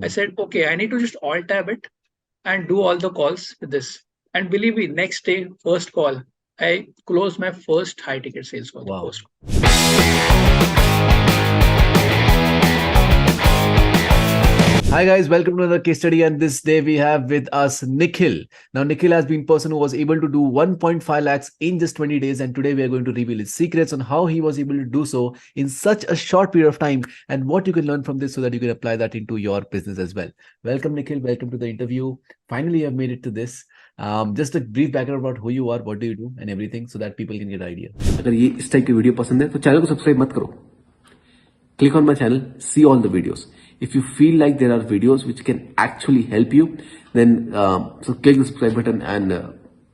I said, okay, I need to just alt tab it and do all the calls with this. And believe me, next day, first call, I closed my first high ticket sales call. The Wow. first. Hi guys, welcome to another case study, and this day we have with us Nikhil. Now Nikhil has been person who was able to do 1.5 lakhs in just 20 days, and today we are going to reveal his secrets on how he was able to do so in such a short period of time and what you can learn from this so that you can apply that into your business as well. Welcome Nikhil, welcome to the interview. Finally you have made it to this. Just a brief background about who you are, what do you do and everything so that people can get an idea. अगर ये इस type की video पसंद है तो channel को subscribe मत करो. Click on my channel, see all the videos. If you feel like there are videos which can actually help you, then so click the subscribe button and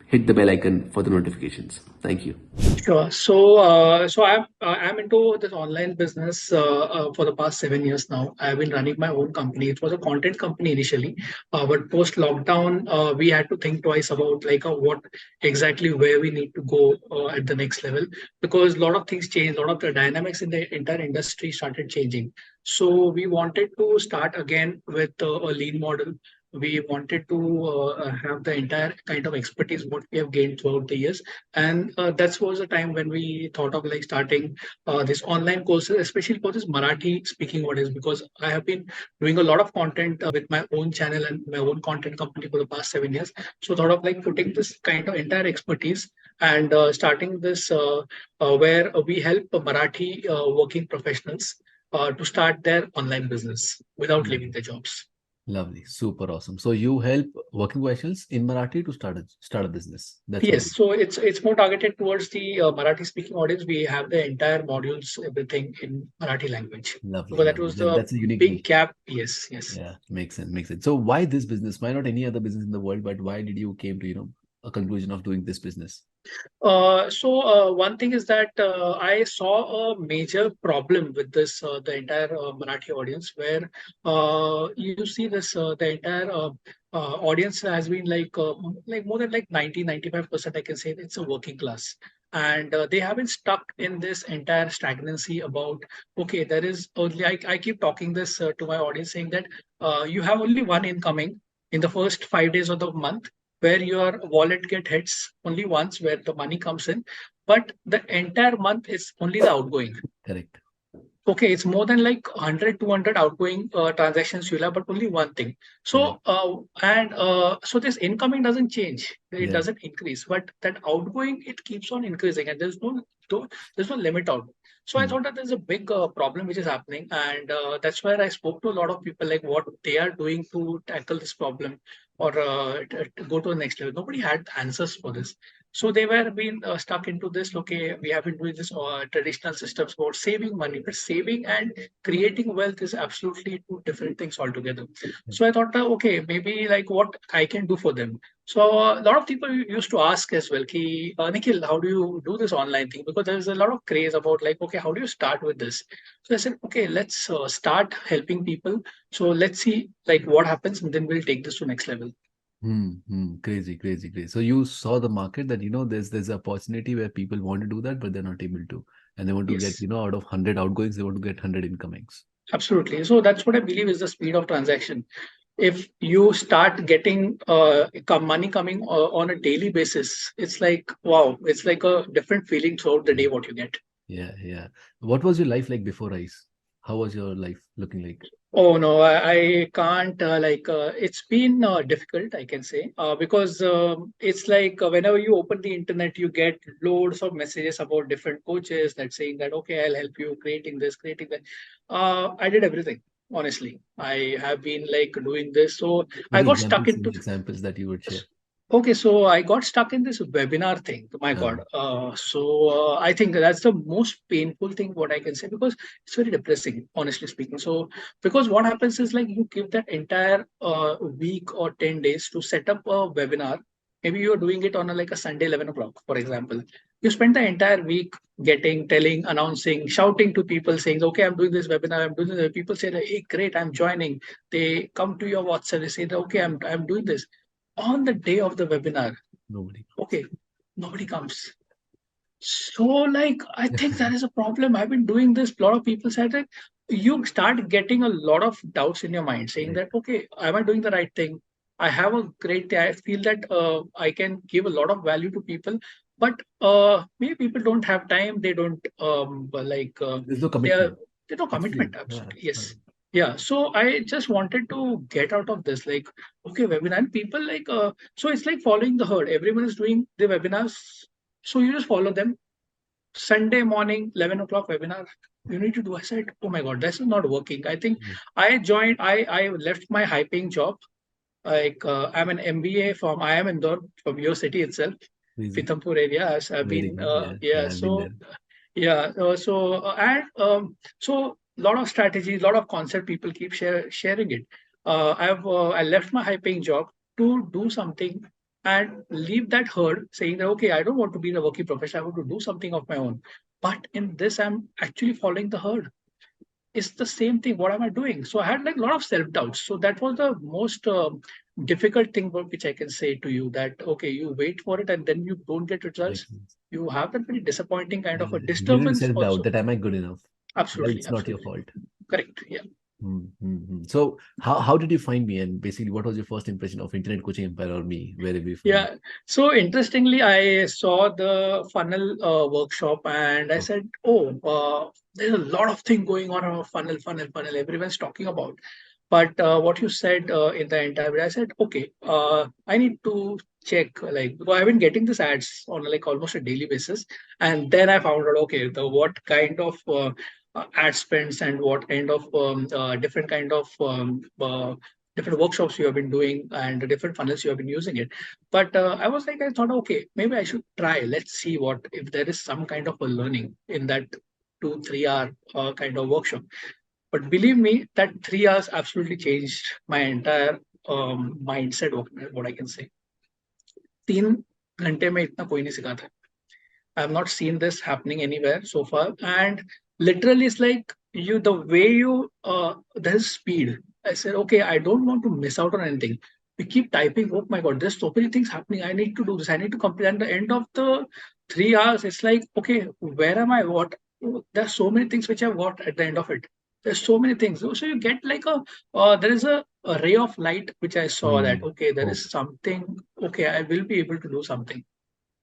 hit the bell icon for the notifications. Thank you. Sure. So I'm into this online business for the past 7 years now. I've been running my own company. It was a content company initially, but post lockdown, we had to think twice about what exactly where we need to go at the next level, because a lot of things changed. A lot of the dynamics in the entire industry started changing. So we wanted to start again with a lean model. We wanted to have the entire kind of expertise what we have gained throughout the years, and that was a time when we thought of starting this online courses, especially for this Marathi speaking audience, because I have been doing a lot of content with my own channel and my own content company for the past 7 years. So thought of putting this kind of entire expertise and starting this where we help Marathi working professionals to start their online business without leaving their jobs. Lovely, super awesome. So you help working professionals in Marathi to start a business. That's yes, so it's more targeted towards the Marathi speaking audience. We have the entire modules, everything in Marathi language. Lovely. So that was that's a unique big gap. Yes, yes. Yeah, makes sense, makes sense. So why this business? Why not any other business in the world? But why did you came to a conclusion of doing this business? One thing is that I saw a major problem with this the entire Marathi audience, where you see this the entire audience has been more than 90-95%. I can say it's a working class, and they have been stuck in this entire stagnancy about, okay, there is only, I keep talking this to my audience, saying that you have only one incoming in the first 5 days of the month, where your wallet get hits only once, where the money comes in, but the entire month is only the outgoing. Correct. Okay, it's more than 100, 200 outgoing transactions you'll have, but only one thing. So, so this incoming doesn't change. It doesn't increase, but that outgoing, it keeps on increasing, and there's no limit out. So I thought that there's a big problem which is happening, and that's where I spoke to a lot of people, what they are doing to tackle this problem or to go to the next level. Nobody had answers for this. So they were being stuck into this. Okay, we have been doing this traditional systems about saving money, but saving and creating wealth is absolutely two different things altogether. So I thought, okay, maybe what I can do for them. So a lot of people used to ask as well, Ki, Nikhil, how do you do this online thing? Because there's a lot of craze about okay, how do you start with this? So I said, okay, let's start helping people. So let's see what happens, and then we'll take this to next level. Crazy. So you saw the market that there's an opportunity where people want to do that, but they're not able to, and they want to get out of 100 outgoings, they want to get 100 incomings. Absolutely. So that's what I believe is the speed of transaction. If you start getting money coming on a daily basis, it's wow, it's like a different feeling throughout the day what you get. Yeah. What was your life like before ICE? How was your life looking like? Oh no, I can't it's been difficult, I can say, because it's whenever you open the internet, you get loads of messages about different coaches that saying that, okay, I'll help you creating this, creating that. I did everything. Honestly, I have been doing this. So I got stuck into examples that you would share. Okay, so I got stuck in this webinar thing. My God. I think that's the most painful thing what I can say, because it's very depressing, honestly speaking. So because what happens is you give that entire week or 10 days to set up a webinar. Maybe you're doing it on a Sunday 11 o'clock, for example. You spend the entire week telling, announcing, shouting to people, saying, okay, I'm doing this webinar, I'm doing this. People say, hey, great, I'm joining. They come to your WhatsApp, they say, okay, I'm doing this. On the day of the webinar, nobody comes. So, like, I think that is a problem. I've been doing this. A lot of people said that you start getting a lot of doubts in your mind, saying Right. that, okay, am I doing the right thing? I have a great day. I feel that I can give a lot of value to people, but maybe people don't have time. They don't There's no they are commitment. there's no Absolutely. commitment. Yeah. Absolutely, yes. Yeah. So I just wanted to get out of this, like, okay, webinar and people like so it's like following the herd. Everyone is doing the webinars, so you just follow them. Sunday morning, 11 o'clock webinar, you need to do. I said, oh my God, this is not working. I think Mm. I left my high paying job. Like I'm an MBA from, I am Indore, from your city itself, Crazy. Pithampur area. I've Very been, good. Yeah. yeah, Yeah. I've been so there. yeah, so lot of strategies, lot of concept people keep sharing it. I left my high paying job to do something and leave that herd, saying that okay, I don't want to be the working professional. I want to do something of my own. But in this, I'm actually following the herd. It's the same thing. What am I doing? So I had like a lot of self doubts. So that was the most difficult thing which I can say to you, that okay, you wait for it and then you don't get results. Makes sense. You have that very disappointing kind of Yeah. a Living disturbance self-doubt also. that am I good enough? Well, Absolutely, it's not your absolutely. fault. Correct. Yeah. So how did you find me, and basically what was your first impression of Internet Coaching Empire or me? Where did we find? Yeah. So interestingly, I saw the funnel workshop and I Oh, said, oh, there's a lot of thing going on about funnel. Everyone's talking about. But what you said in the entire video, I said, okay, I need to check, like, because I've been getting these ads on like almost a daily basis. And then I found out, okay, the what kind of ad spends and what kind of different workshops you have been doing and the different funnels you have been using it. But I was like, I thought, okay, maybe I should try. Let's see what if there is some kind of a learning in that 2 3 hour kind of workshop. But believe me, that 3 hours absolutely changed my entire mindset. What I can say, 3 घंटे में इतना कोई नहीं सिखाता. I have not seen this happening anywhere so far. And literally, it's like you, the way you, there's speed. I said, okay, I don't want to miss out on anything. We keep typing, oh my God, there's so many things happening. I need to do this. I need to complete. And the end of the 3 hours, it's like, okay, where am I? What? There's so many things which I've got at the end of it. There's so many things. So you get like there is a ray of light which I saw that, okay, there hope. is something, okay, I will be able to do something.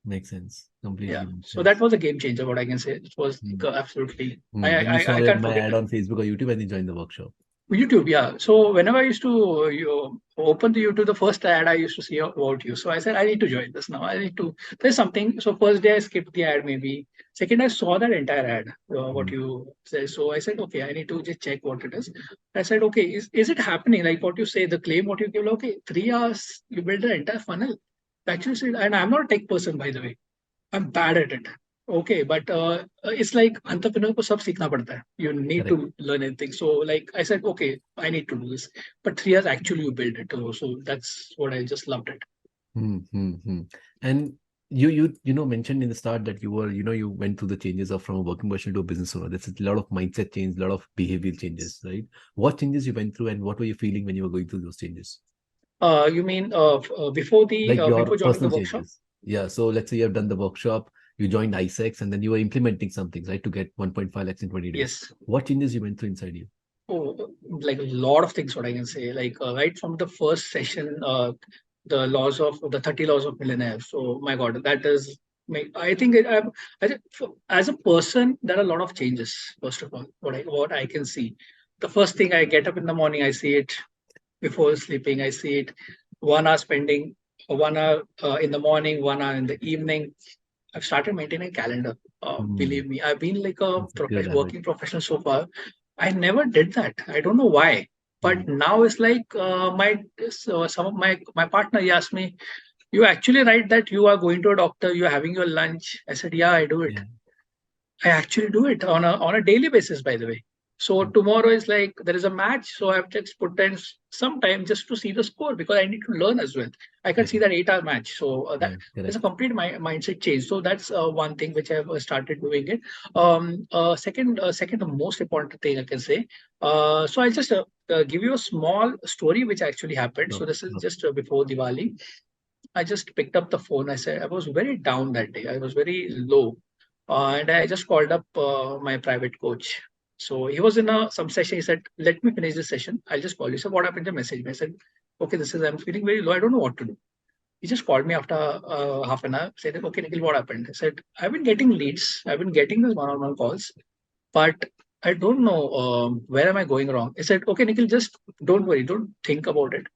Makes sense. Yeah, Completely makes so that sense. was a game changer. What I can say, it was Mm. absolutely. I And you I saw I can't my forget ad it. on Facebook or YouTube and you joined the workshop. YouTube, yeah. So whenever I used to open the YouTube, the first ad I used to see about you. So I said I need to join this now. I need to. There's something. So first day I skipped the ad maybe. Second I saw that entire ad, what Mm. you said. So I said okay, I need to just check what it is. I said okay, is it happening like what you say? The claim what you give? Okay, 3 hours you build the entire funnel. Actually, and I'm not a tech person by the way. I'm bad at it. Okay, but it's like entrepreneur को सब सीखना पड़ता है. You need to Correct. learn anything. So like I said, okay, I need to do this. But 3 years actually you build it. So that's what I just loved it. Mm-hmm. And you mentioned in the start that you went through the changes of from a working professional to a business owner. There's a lot of mindset change, a lot of behavioral changes, right? What changes you went through and what were you feeling when you were going through those changes? You mean before the Like your before joining the personal workshop? changes. Yeah. So let's say you have done the workshop, you joined ISEX, and then you were implementing some things, right, to get 1.5 lakhs in 20 days. Yes. What changes you went through inside you? Oh, like a lot of things. What I can say, like right from the first session, the 30 laws of millionaires. So my God, that is. I think I think as a person, there are a lot of changes. First of all, what I can see, the first thing I get up in the morning, I see it before sleeping. I see it 1 hour spending, 1 hour in the morning, 1 hour in the evening. I've started maintaining a calendar. Hmm. Believe me, I've been like a That's a good habit. working professional so far. I never did that. I don't know why. But Hmm. now it's like some of my partner he asked me, "You actually write that you are going to a doctor, you are having your lunch." I said, "Yeah, I do it. Yeah. I actually do it on a daily basis, by the way." So Hmm. tomorrow is like there is a match, so I've just put in some time just to see the score because I need to learn as well. I can Yeah. see that 8 hour match, so that Yeah. there's a Correct. complete mindset change. So that's one thing which I've started doing it. Second, the most important thing I can say. So I'll just give you a small story which actually happened. Sure. So this is Sure. just before Diwali. I just picked up the phone. I said I was very down that day. I was very low. And I just called up my private coach. So he was in some session. He said, "Let me finish this session. I'll just call you." So what happened? The message me. I said, "Okay, this is I'm feeling very low. I don't know what to do." He just called me after half an hour. Said, "Okay, Nikhil, what happened?" I said, "I've been getting leads. I've been getting these one-on-one calls, but I don't know where am I going wrong." He said, "Okay, Nikhil, just don't worry. Don't think about it.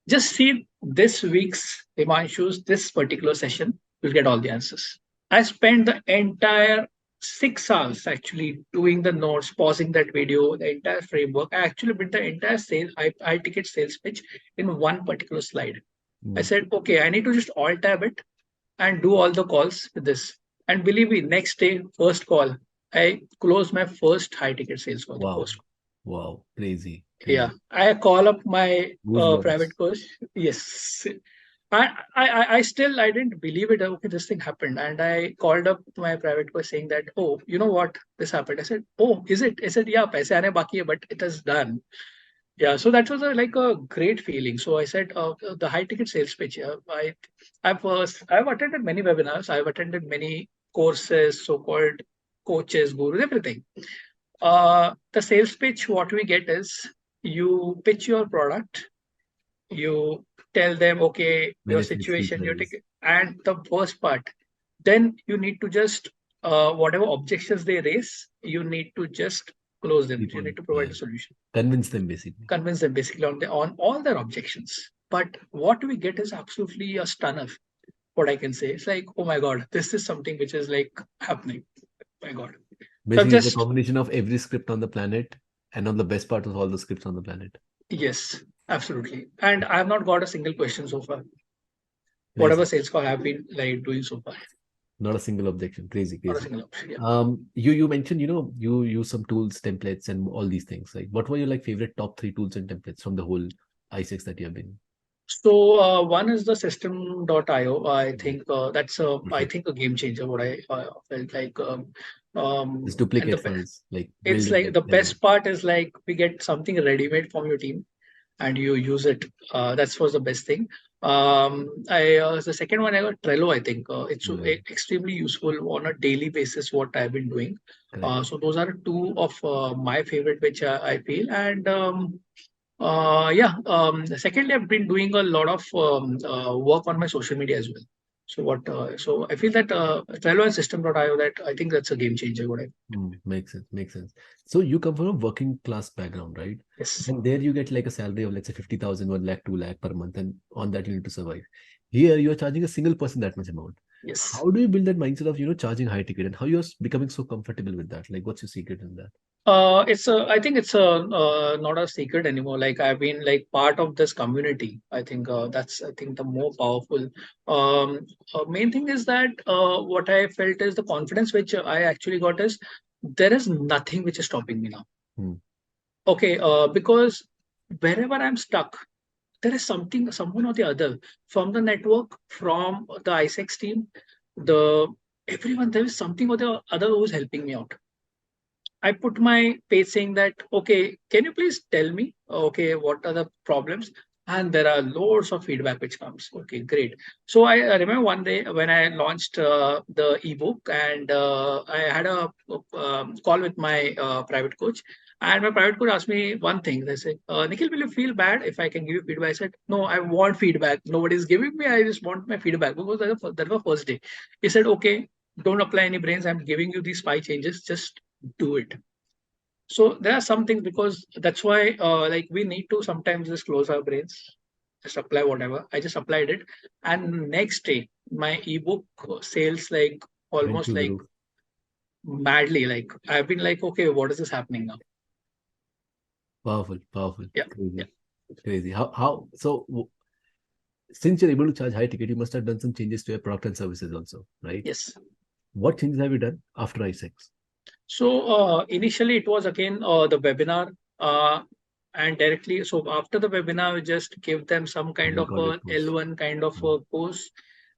Just see this week's Himanshu's this particular session. You'll get all the answers." I spent the entire 6 hours actually doing the notes, pausing that video, the entire framework. I actually built the entire high ticket sales pitch in one particular slide. I said, okay, I need to just alt tab it and do all the calls with this. And believe me, next day, first call, I closed my first high ticket sales call, the Wow. first. Wow. Crazy. Yeah, Crazy. I call up my Goosebumps. private coach. Yes, I still I didn't believe it. Okay, this thing happened, and I called up my private coach saying that, oh, you know what, this happened. I said, oh, is it? I said, yeah, paise aane baki hai, but it is done. Yeah, so that was like a great feeling. So I said, the high ticket sales pitch. I've attended many webinars. I've attended many courses, so-called coaches, gurus, everything. The sales pitch, what we get is you pitch your product, you tell them, okay, your Benefits, situation, your features. ticket, and the first part, then you need to just whatever objections they raise, you need to just close them. Keep You on. need to provide Yeah. a solution, Convince them basically. convince them basically on all their objections. But what we get is absolutely a stunner. What I can say, it's like, oh my god, this is something which is like happening. My god. So I've Basically, it's a just combination of every script on the planet and on the best part of all the scripts on the planet. yes, absolutely. And I have not got a single question so far. Nice. Whatever sales call I've been like doing so far, Not a single objection. Crazy, not a crazy. single option. Yeah. You mentioned, you use some tools, templates, and all these things. Like, what were your like favorite top three tools and templates from the whole i6 that you have been? So one is the system.io. I think that's I Perfect. think a game changer. What I felt like, This and duplicate files, like it's building like it. the best part is like we get something ready made from your team and you use it. That's was the best thing. I The second one I got Trello. I think it's extremely useful on a daily basis. What I've been doing. Correct. So those are two of my favorite, which I feel. And yeah. Secondly, I've been doing a lot of work on my social media as well. So what? So I feel that Trello and System.io, that I think that's a game changer. What I Makes sense. Makes sense. So you come from a working class background, right? Yes. And there you get like a salary of let's say 50,000, 1 lakh, 2 lakh per month, and on that you need to survive. Here you are charging a single person that much amount. Yes. How do you build that mindset of charging high ticket, and how you're becoming so comfortable with that? Like, what's your secret in that? I think it's not a secret anymore. Like I've been like part of this community. I think that's I think the more powerful. Main thing is that what I felt is the confidence which I actually got is there is nothing which is stopping me now. Hmm. Okay, because wherever I'm stuck, there is something, someone or the other from the network, from the ISEX team, the everyone, there is something or the other who's helping me out. I put my page saying that, okay, can you please tell me, okay, what are the problems? And there are loads of feedback which comes. Okay, great. So I remember one day when I launched the ebook, and I had a call with my private coach. And my private coach asked me one thing. They said, Nikhil, will you feel bad if I can give you feedback? I said, no, I want feedback. Nobody's giving me. I just want my feedback, because that was first day. He said, okay, don't apply any brains. I'm giving you these 5 changes. Just do it. So there are some things, because that's why like we need to sometimes just close our brains, just apply whatever. I just applied it, and next day my ebook sales like Went almost through the like roof. madly. Like I've been like, okay, what is this happening now? Powerful, powerful, Yeah, yeah, crazy, crazy. Since you're able to charge high ticket, you must have done some changes to your product and services also, right? yes. What changes have you done after i6? So initially it was again the webinar, and directly. So after the webinar, we just give them some kind of a Recorded post. L1 kind of a course,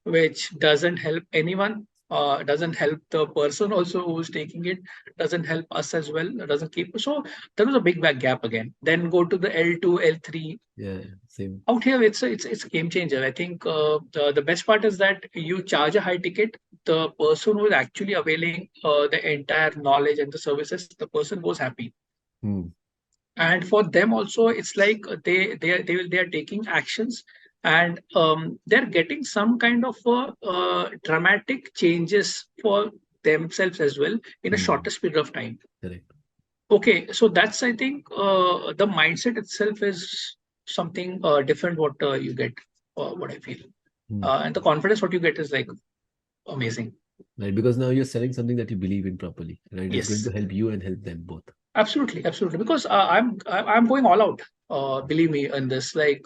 which doesn't help anyone. doesn't help the person also who's taking it, doesn't help us as well, doesn't keep. So there was a big back gap again. Then go to the L2, L3. Yeah, same. Out here, it's a game changer. I think the best part is that you charge a high ticket. The person who is actually availing the entire knowledge and the services, the person goes happy. Hmm. And for them also, it's like they are taking actions, and they're getting some kind of dramatic changes for themselves as well in a Hmm. shortest period of time. Correct. Okay, so that's, I think, the mindset itself is something different what you get, what I feel. Hmm. And the confidence what you get is like amazing. Right, because now you're selling something that you believe in properly, right? It's going Yes, to help you and help them both. absolutely, absolutely. Because I'm going all out. Believe me in this. Like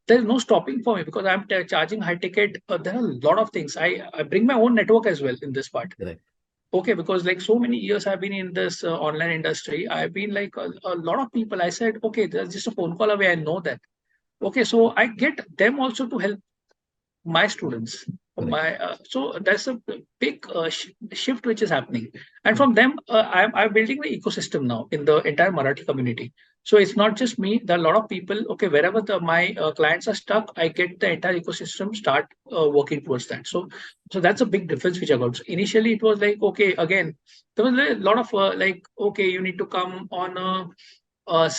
there's no stopping for me because I'm charging high ticket. There are a lot of things. I bring my own network as well in this part. Correct. Okay, because like so many years I've been in this online industry. I've been like a lot of people. I said, okay, there's just a phone call away. I know that. Okay, so I get them also to help my students. Correct. So that's a big shift which is happening, and Hmm. from them I'm building the ecosystem now in the entire Marathi community. So it's not just me. There are a lot of people. Okay, wherever my clients are stuck, I get the entire ecosystem start working towards that. So that's a big difference which I got. So initially it was like, okay, again there was a lot of like, okay, you need to come on a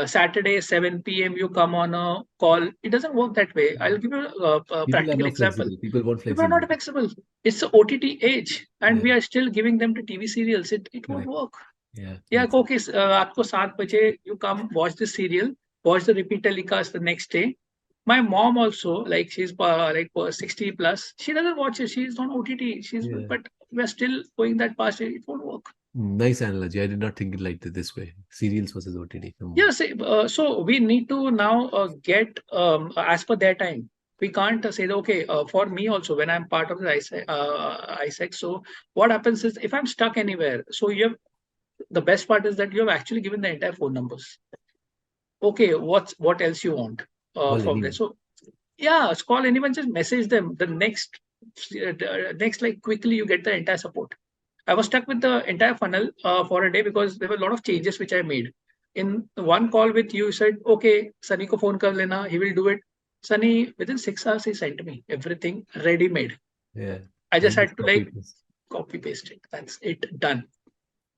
Saturday, 7 p.m., you come on a call. It doesn't work that way. I'll give you a People are practical not example. flexible. People want People are not flexibility. flexible. It's the OTT age, and Yeah. we are still giving them to TV serials. It won't Correct. work. Yeah. Yeah, Makes sense. okay, आपको 7 बजे you come watch the serial, watch the repeat telecast the next day. My mom also, like she's like 60 plus, she doesn't watch it. She's on OTT. Yeah. But we're still going that past. It won't work. Nice analogy. I did not think it like this way. Serials versus OTT. Yes, so we need to now get as per their time. We can't say that, okay, for me also, when I'm part of the ISEC, so what happens is if I'm stuck anywhere, so you have the best part is that you have actually given the entire phone numbers. Okay, what else you want Call from there? anyone. So yeah, call anyone, just message them. The next, like quickly you get the entire support. I was stuck with the entire funnel for a day because there were a lot of changes which I made. In one call with you, said, okay, Sunny ko phone kar lena, he will do it. Sunny, within 6 hours, he sent me everything ready made. Yeah. I just And just had to copy like paste. copy paste it. That's it, done.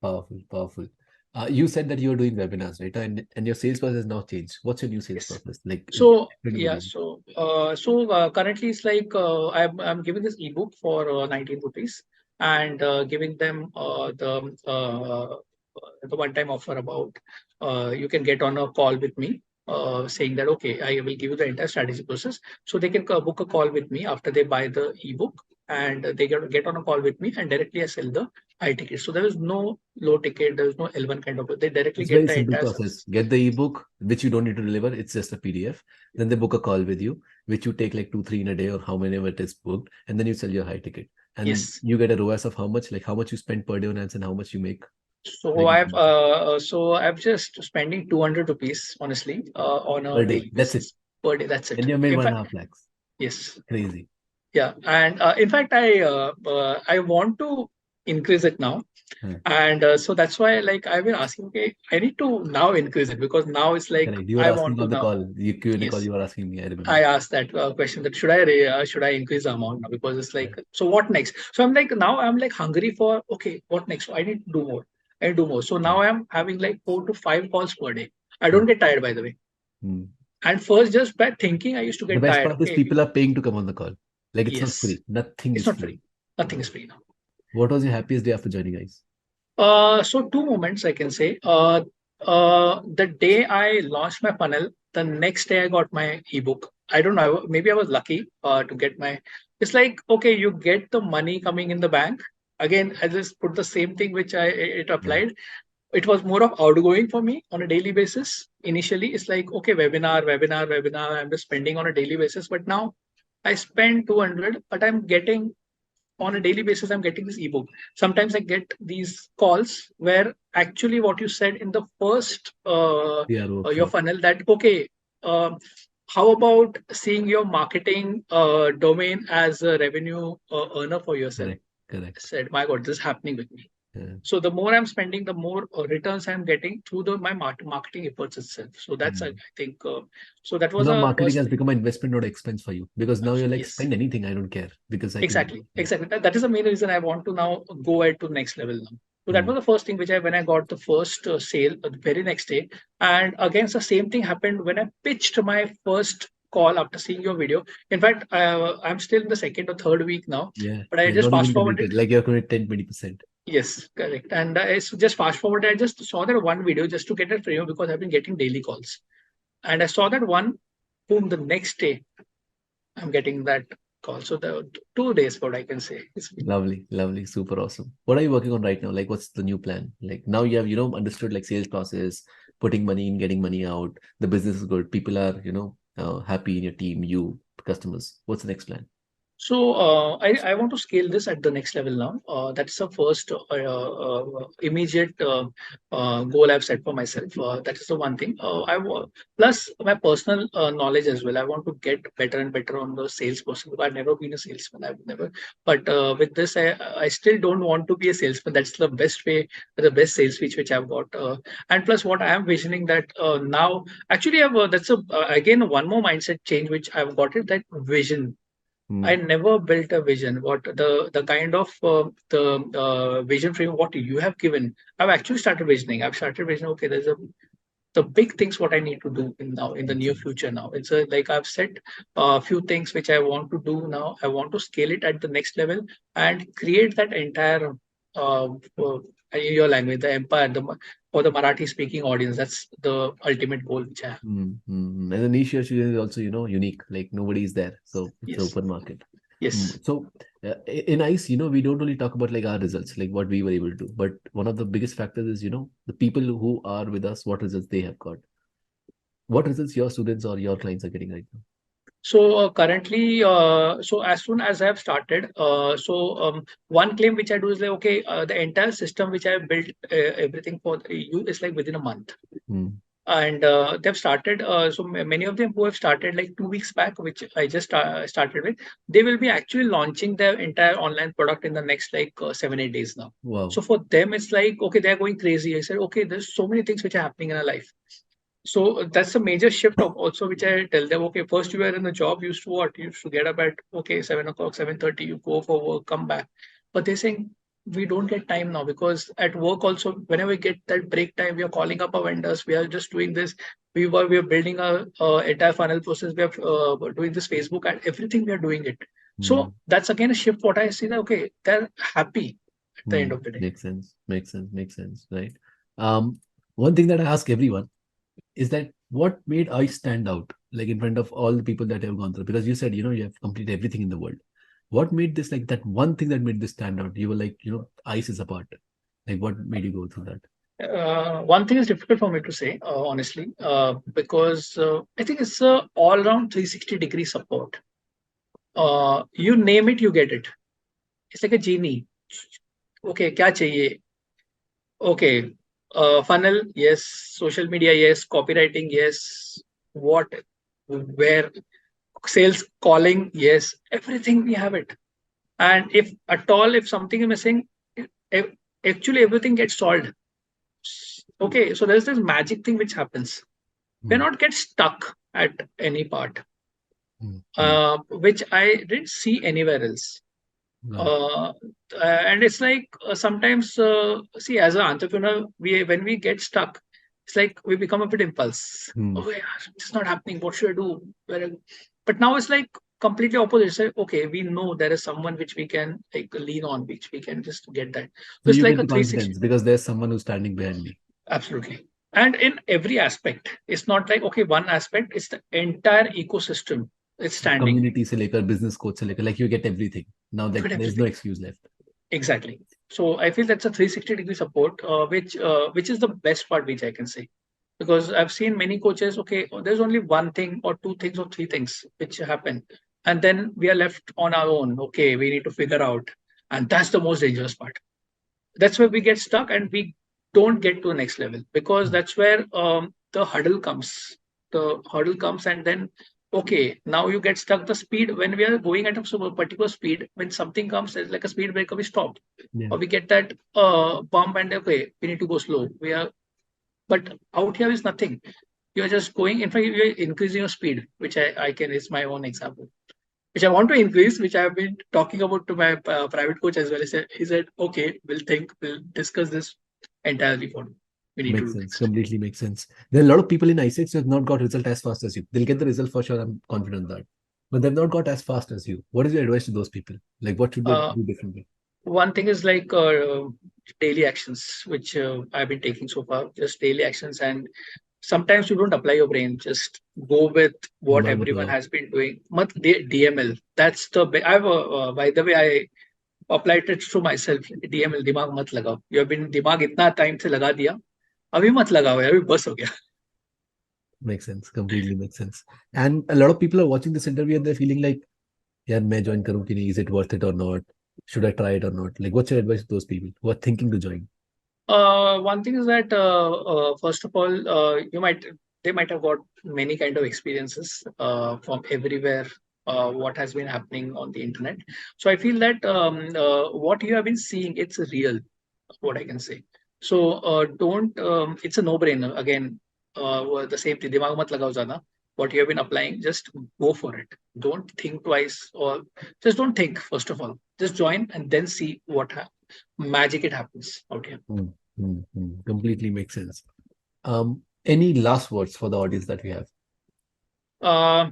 Powerful, powerful. You said that you are doing webinars, right? And your sales process has now changed. What's your new sales Yes. process? Like, So explain to the yeah, audience. currently it's like I'm giving this ebook for 19 rupees and giving them the one time offer about you can get on a call with me saying that, okay, I will give you the entire strategy process, so they can book a call with me after they buy the ebook, and they get on a call with me, and directly I sell the high ticket. So there is no low ticket, there is no L1 kind of, they directly It's get very the simple entire process. service. Get the ebook, which you don't need to deliver. It's just a PDF. Then they book a call with you, which you take like 2, 3 in a day or how many it is booked. And then you sell your high ticket. And Yes. you get a ROAS of how much, like how much you spend per day on ads and how much you make. So Like I've just spending 200 rupees honestly on per a day. daily That's it. basis per day. That's it. And you made In one and fact, a half lakhs. yes, Crazy. yeah, and in fact, I want to increase it now, Huh. and so that's why like I've been asking, okay, I need to now increase it because now it's like Correct. You were I want asking to on the now. call. You Q&A call, Yes, you were asking me. I remember. I asked that question that should I increase the amount now because it's like, Right. so what next? So I'm like, now I'm like hungry for, okay, what next? So I need to do more. I do more. So now I'm having like 4 to 5 calls per day. I Huh. don't get tired, by the way. Hmm. And first, just by thinking, I used to The get best tired. part is Okay, people are paying to come on the call. Like it's not yes, free. Nothing it's is not free. free. Nothing is free now. What was your happiest day after joining, guys? So two moments I can say. The day I launched my funnel, the next day I got my ebook. I don't know. Maybe I was lucky to get my. It's like, okay, you get the money coming in the bank. Again, I just put the same thing which it Yeah. applied. It was more of outgoing for me on a daily basis. Initially, it's like, okay, webinar. I'm just spending on a daily basis. But now I spend 200, but I'm getting on a daily basis, I'm getting this ebook. Sometimes I get these calls where actually what you said in the first PR your workshop. funnel, that okay, um, how about seeing your marketing domain as a revenue earner for yourself? Correct. Correct. said, my God, this is happening with me. Yeah. So the more I'm spending, the more returns I'm getting through my marketing efforts itself. So that's, I think, so that So was now a marketing first has thing. become an investment, not expense for you, because now you're like, Yes, spend anything, I don't care, because I can. exactly, exactly. That is the main reason I want to now go ahead to next level now. So that Mm. was the first thing which when I got the first sale the very next day. And again, the same thing happened when I pitched my first call after seeing your video. In fact, I'm still in the second or third week now, Yeah, but I yeah, just not fast even forwarded. completed. Like you're committed 10-20%. Yes, correct. And just fast forward, I just saw that one video just to get a frame because I've been getting daily calls. And I saw that one, boom, the next day I'm getting that call. So the 2 days, what I can say. Lovely, lovely, super awesome. What are you working on right now? Like, what's the new plan? Like now you have, understood like sales process, putting money in, getting money out. The business is good. People are, happy in your team, you, customers. What's the next plan? So I want to scale this at the next level now. That's the first immediate goal I've set for myself. That is the one thing. Plus my personal knowledge as well. I want to get better and better on the sales person. I've never been a salesman. I've never. But with this, I still don't want to be a salesman. That's the best way, the best sales pitch which I've got. And plus, what I am visioning that now, actually, that's again one more mindset change which I've got it, that vision. I Hmm. never built a vision. What the kind of the vision frame what you have given. I've actually started visioning. I've started visioning. Okay, there's the big things what I need to do in the Makes near sense. future now. It's like I've set a few things which I want to do now. I want to scale it at the next level and create that entire your language, the empire, for the Marathi speaking audience. That's the ultimate goal which I have. And the niche you're choosing is also, unique. Like nobody is there, so it's an Yes, open market. yes. So in ICE, we don't only talk about like our results, like what we were able to do, but one of the biggest factors is, the people who are with us, what results they have got. What results your students or your clients are getting right now? So currently, so as soon as I have started, one claim which I do is like, okay, the entire system which I have built, everything for you is like within a month. Hmm. And they've started, many of them who have started like 2 weeks back, which I just started with, they will be actually launching their entire online product in the next like 7 8 days now. Wow. So for them, it's like, okay, they're going crazy. I said, okay, there's so many things which are happening in our life. So that's a major shift of also which I tell them. Okay, first you were in the job, you used to what? You used to get up at okay 7 o'clock, 7:30, you go for work, come back. But they're saying we don't get time now because at work also whenever we get that break time, we are calling up our vendors. We are just doing this. We are building a entire funnel process. We are doing this Facebook and everything. We are doing it. Hmm. So that's again a shift. What I see that okay, they're happy at the end of the day. Makes sense. Makes sense. Makes sense. Right. Um, One thing that I ask everyone is that what made I stand out, like in front of all the people that have gone through? Because you said, you have completed everything in the world. What made this like that one thing that made this stand out? You were like, ice is apart. Like what made you go through that? One thing is difficult for me to say, honestly, because I think it's a all-round 360-degree support. You name it, you get it. It's like a genie. Okay, क्या चाहिए? Okay, funnel, yes. Social media, yes. Copywriting, yes. What, where, sales calling, yes. Everything we have it. And if at all, if something is missing, e- actually everything gets solved. Okay, so there's this magic thing which happens. We're Hmm. not get stuck at any part, Hmm. Hmm. which I didn't see anywhere else. Got it. Uh, and it's like sometimes, see, as an entrepreneur, when we get stuck, it's like we become a bit impulse. Hmm. Oh yeah, it's not happening. What should I do? But now it's like completely opposite. It's like, okay, we know there is someone which we can like lean on, which we can just get that. So So it's you like get a the 360. confidence because there's someone who's standing behind me. Absolutely. And in every aspect, it's not like, okay, one aspect, it's the entire ecosystem. It's standing. Community से लेकर business coach से लेकर, like you get everything. Now You that get there's no everything. excuse left. Exactly. So I feel that's a 360-degree support, which is the best part, which I can say. Because I've seen many coaches, okay, there's only one thing or two things or three things which happen. And then we are left on our own. Okay, we need to figure out. And that's the most dangerous part. That's where we get stuck and we don't get to the next level because that's where the hurdle comes. The hurdle comes and then okay, now you get stuck the speed when we are going at a particular speed. When something comes, there's like a speed breaker, we stop, Yeah. or we get that bump and okay, we need to go slow. We are, but out here is nothing. You're just going. In fact, you're increasing your speed, which I can. It's my own example, which I want to increase, which I have been talking about to my private coach as well. He said, okay, we'll discuss this entirely for we need to Makes do sense. next. Completely makes sense. There are a lot of people in I6 who have not got result as fast as you. They'll get the result for sure. I'm confident that. But they've not got as fast as you. What is your advice to those people? Like, what should they Uh, do differently? One thing is like daily actions, which I've been taking so far, just daily actions. And sometimes you don't apply your brain, just go with what Dimag mat everyone lagao. has been doing. DML, that's by the way, I applied it to myself. DML, दिमाग मत लगाओ. You have been दिमाग इतना time से लगा दिया, अभी मत लगाओ यार, अभी बस हो गया. Makes sense. Completely makes sense. And a lot of people are watching this interview and they're feeling like, yeah, मैं join करूं कि नहीं? Is it worth it or not? Should I try it or not? Like, what's your advice to those people who are thinking to join? One thing is that first of all, they might have got many kind of experiences from everywhere. What has been happening on the internet. So I feel that what you have been seeing, it's real. What I can say. So don't. It's a no-brainer. Again, the same thing. दिमाग मत लगाओ ज़्यादा. What you have been applying, just go for it. Don't think twice, or just don't think. First of all, just join and then see what magic it happens out here. Completely makes sense. Any last words for the audience that we have? Uh,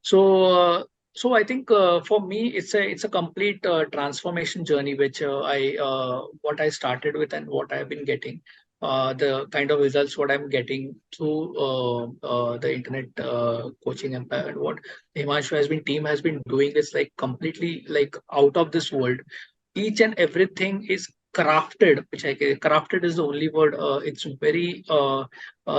so so I think for me it's a complete transformation journey, which I what I started with and what I've been getting. The kind of results what I'm getting through the internet coaching empire, and what Himanshu has been team has been doing is like completely like out of this world. Each and everything is crafted, which crafted is the only word. It's very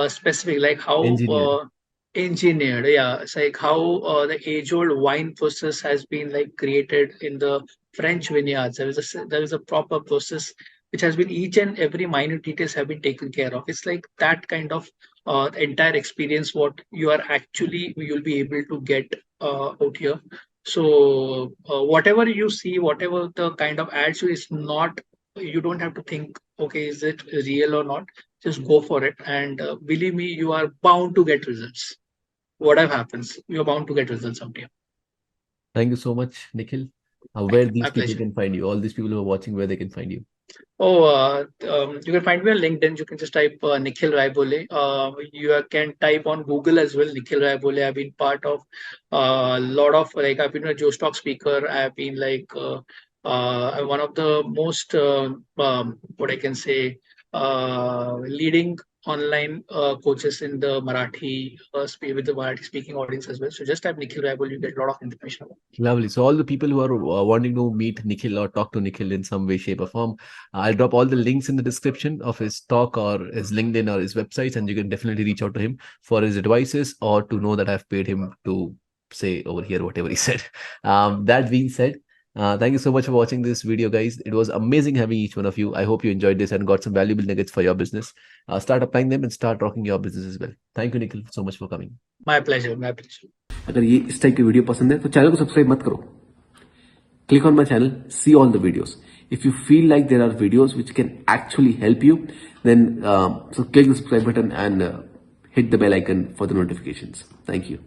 specific, like how Engineered. engineered. Yeah, it's like how the age-old wine process has been like created in the French vineyards. There is a proper process which has been each and every minute details have been taken care of. It's like that kind of entire experience what you are actually you'll be able to get out here. So whatever you see, whatever the kind of ads you is not, you don't have to think, okay, is it real or not? Just go for it, and believe me, you are bound to get results. Whatever happens, you're bound to get results out here. Thank you so much, Nikhil. Thank Where you. My these people pleasure. can find you, all these people who are watching, where they can find you. Oh, you can find me on LinkedIn. You can just type Nikhil Raibole. You can type on Google as well, Nikhil Raibole. I've been part of a lot of like I've been a Joe Stock speaker. I've been like one of the most what I can say leading online coaches in the Marathi with the Marathi speaking audience as well. So just type Nikhil Raibole. You get a lot of information about it. Lovely. So all the people who are wanting to meet Nikhil or talk to Nikhil in some way, shape or form, I'll drop all the links in the description of his talk or his LinkedIn or his websites, and you can definitely reach out to him for his advices or to know that I've paid him to say over here whatever he said. That being said, thank you so much for watching this video, guys. It was amazing having each one of you. I hope you enjoyed this and got some valuable nuggets for your business. Start applying them and start rocking your business as well. Thank you, Nikhil, so much for coming. My pleasure. My pleasure. अगर ये इस type की video पसंद है तो channel को subscribe मत करो. Click on my channel, see all the videos. If you feel like there are videos which can actually help you, then so click the subscribe button and hit the bell icon for the notifications. Thank you.